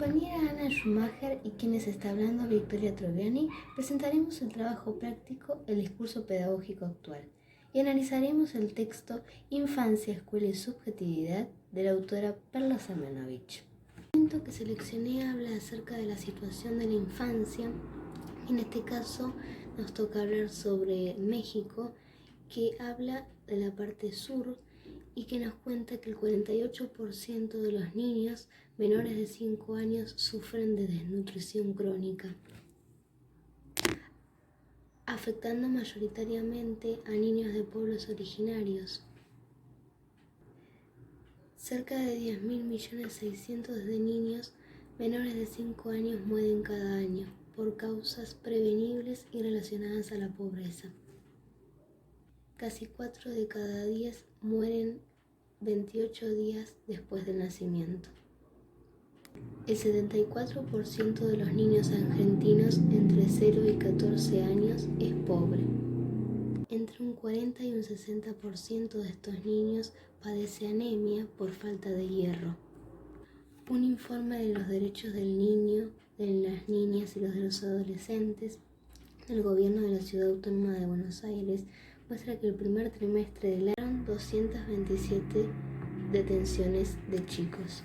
compañera Ana Schumacher y quien les está hablando, Victoria Troviani, presentaremos el trabajo práctico El discurso pedagógico actual y analizaremos el texto Infancia, Escuela y Subjetividad de la autora Perla Zamenhovic. El momento que seleccioné habla acerca de la situación de la infancia. En este caso nos toca hablar sobre México, que habla de la parte sur y que nos cuenta que el 48% de los niños menores de 5 años sufren de desnutrición crónica, afectando mayoritariamente a niños de pueblos originarios. Cerca de 10.600.000 de niños menores de 5 años mueren cada año por causas prevenibles y relacionadas a la pobreza. Casi 4 de cada 10 mueren 28 días después del nacimiento. El 74% de los niños argentinos entre 0 y 14 años es pobre. Entre un 40 y un 60% de estos niños padece anemia por falta de hierro. Un informe de los derechos del niño, de las niñas y los adolescentes del gobierno de la Ciudad Autónoma de Buenos Aires muestra que el primer trimestre del año 227 detenciones de chicos.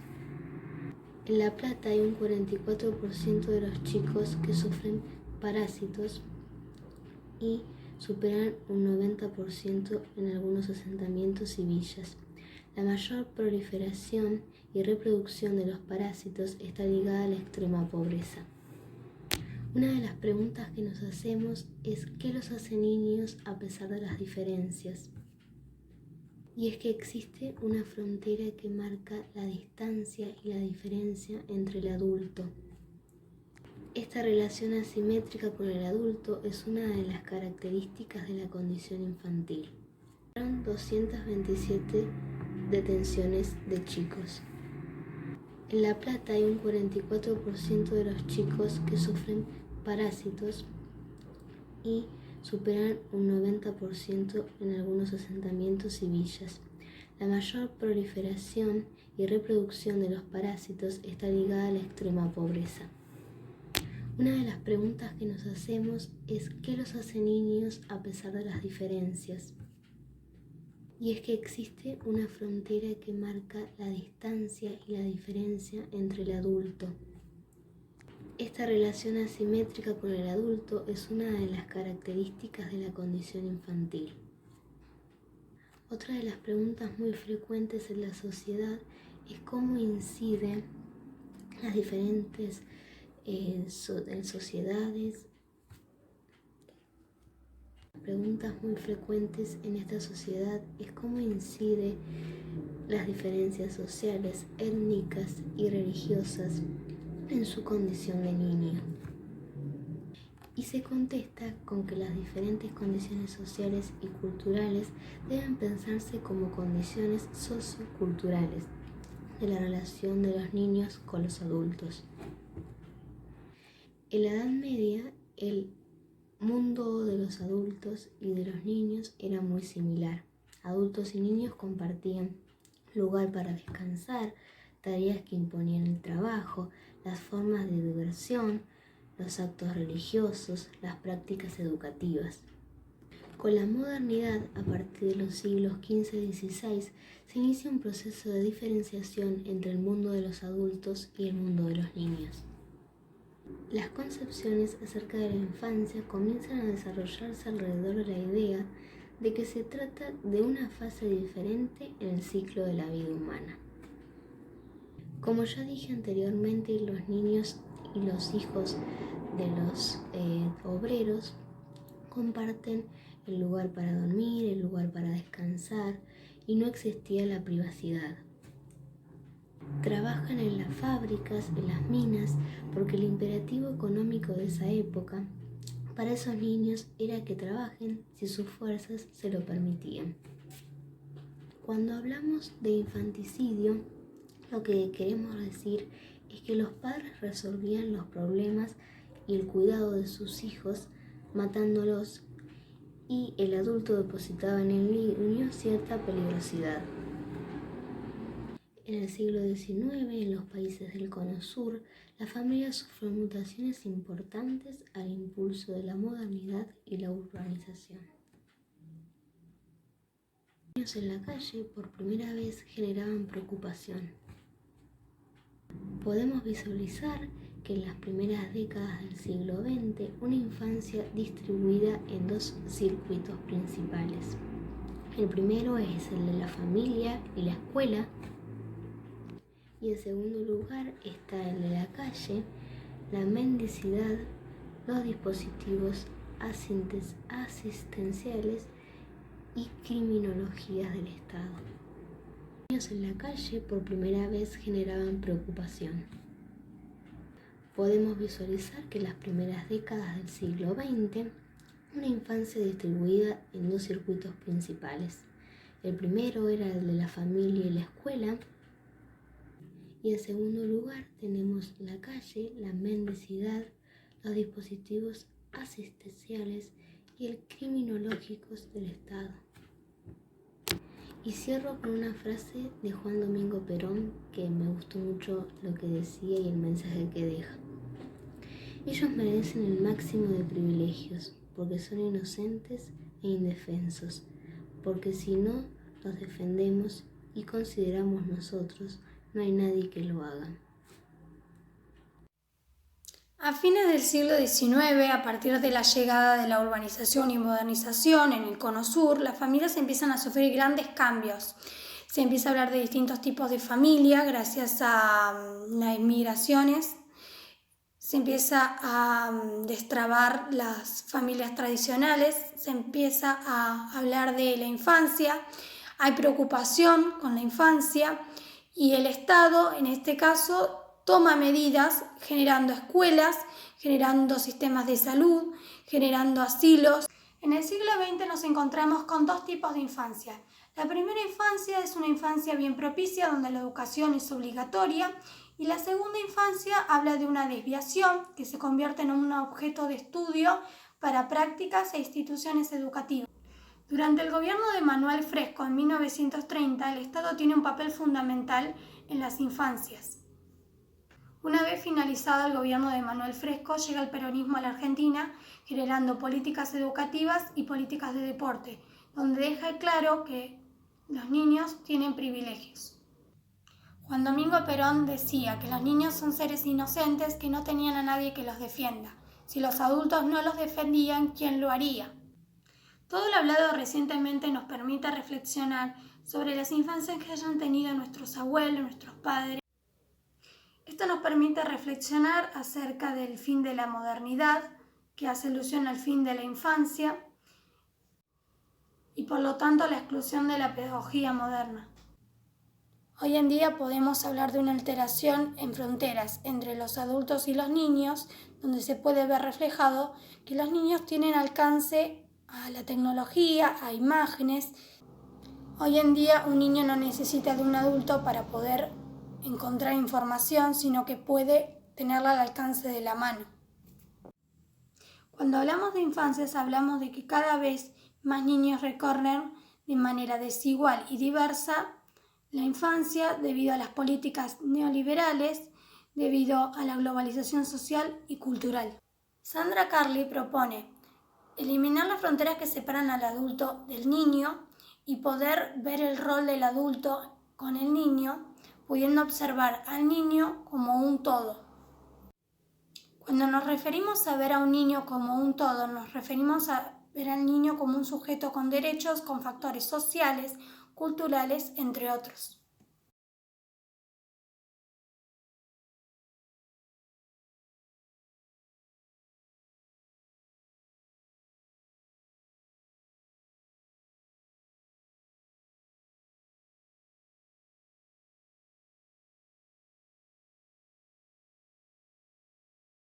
En La Plata hay un 44% de los chicos que sufren parásitos y superan un 90% en algunos asentamientos y villas. La mayor proliferación y reproducción de los parásitos está ligada a la extrema pobreza. Una de las preguntas que nos hacemos es ¿qué los hace niños a pesar de las diferencias? Y es que existe una frontera que marca la distancia y la diferencia entre el adulto. Esta relación asimétrica con el adulto es una de las características de la condición infantil. 227 detenciones de chicos. En La Plata hay un 44% de los chicos que sufren parásitos y superan un 90% en algunos asentamientos y villas. La mayor proliferación y reproducción de los parásitos está ligada a la extrema pobreza. Una de las preguntas que nos hacemos es ¿qué los hace niños a pesar de las diferencias? Y es que existe una frontera que marca la distancia y la diferencia entre el adulto. Esta relación asimétrica con el adulto es una de las características de la condición infantil. Otra de las preguntas muy frecuentes en la sociedad es cómo inciden las diferentes sociedades. Preguntas muy frecuentes en esta sociedad es cómo incide las diferencias sociales, étnicas y religiosas en su condición de niño. Y se contesta con que las diferentes condiciones sociales y culturales deben pensarse como condiciones socioculturales de la relación de los niños con los adultos. En la Edad Media, el mundo de los adultos y de los niños era muy similar. Adultos y niños compartían lugar para descansar, tareas que imponían el trabajo, las formas de diversión, los actos religiosos, las prácticas educativas. Con la modernidad, a partir de los siglos XV y XVI, se inicia un proceso de diferenciación entre el mundo de los adultos y el mundo de los niños. Las concepciones acerca de la infancia comienzan a desarrollarse alrededor de la idea de que se trata de una fase diferente en el ciclo de la vida humana. Como ya dije anteriormente, los niños y los hijos de los obreros comparten el lugar para dormir, el lugar para descansar y no existía la privacidad. Trabajan en las fábricas, en las minas, porque el imperativo económico de esa época para esos niños era que trabajen si sus fuerzas se lo permitían. Cuando hablamos de infanticidio, lo que queremos decir es que los padres resolvían los problemas y el cuidado de sus hijos matándolos y el adulto depositaba en el niño cierta peligrosidad. En el siglo XIX, en los países del Cono Sur, la familia sufrió mutaciones importantes al impulso de la modernidad y la urbanización. Los niños en la calle por primera vez generaban preocupación. Podemos visualizar que en las primeras décadas del siglo XX, una infancia distribuida en dos circuitos principales. El primero es el de la familia y la escuela, y en segundo lugar está el de la calle, la mendicidad, los dispositivos asistenciales y criminologías del Estado. Los niños en la calle por primera vez generaban preocupación. Podemos visualizar que en las primeras décadas del siglo XX, una infancia distribuida en dos circuitos principales. El primero era el de la familia y la escuela, y en segundo lugar tenemos la calle, la mendicidad, los dispositivos asistenciales y el criminológicos del Estado. Y cierro con una frase de Juan Domingo Perón que me gustó mucho lo que decía y el mensaje que deja. Ellos merecen el máximo de privilegios porque son inocentes e indefensos, porque si no los defendemos y consideramos nosotros, no hay nadie que lo haga. A fines del siglo XIX, a partir de la llegada de la urbanización y modernización en el Cono Sur, las familias empiezan a sufrir grandes cambios. Se empieza a hablar de distintos tipos de familia gracias a las inmigraciones. Se empieza a destrabar las familias tradicionales, se empieza a hablar de la infancia, hay preocupación con la infancia y el Estado, en este caso, toma medidas generando escuelas, generando sistemas de salud, generando asilos. En el siglo XX nos encontramos con dos tipos de infancia. La primera infancia es una infancia bien propicia donde la educación es obligatoria y la segunda infancia habla de una desviación que se convierte en un objeto de estudio para prácticas e instituciones educativas. Durante el gobierno de Manuel Fresco en 1930, el Estado tiene un papel fundamental en las infancias. Una vez finalizado el gobierno de Manuel Fresco, llega el peronismo a la Argentina, generando políticas educativas y políticas de deporte, donde deja claro que los niños tienen privilegios. Juan Domingo Perón decía que los niños son seres inocentes que no tenían a nadie que los defienda. Si los adultos no los defendían, ¿quién lo haría? Todo lo hablado recientemente nos permite reflexionar sobre las infancias que hayan tenido nuestros abuelos, nuestros padres. Esto nos permite reflexionar acerca del fin de la modernidad, que hace alusión al fin de la infancia y por lo tanto la exclusión de la pedagogía moderna. Hoy en día podemos hablar de una alteración en fronteras entre los adultos y los niños, donde se puede ver reflejado que los niños tienen alcance a la tecnología, a imágenes. Hoy en día un niño no necesita de un adulto para poder encontrar información, sino que puede tenerla al alcance de la mano. Cuando hablamos de infancias, hablamos de que cada vez más niños recorren de manera desigual y diversa la infancia debido a las políticas neoliberales, debido a la globalización social y cultural. Sandra Carli propone eliminar las fronteras que separan al adulto del niño y poder ver el rol del adulto con el niño, pudiendo observar al niño como un todo. Cuando nos referimos a ver a un niño como un todo, nos referimos a ver al niño como un sujeto con derechos, con factores sociales, culturales, entre otros.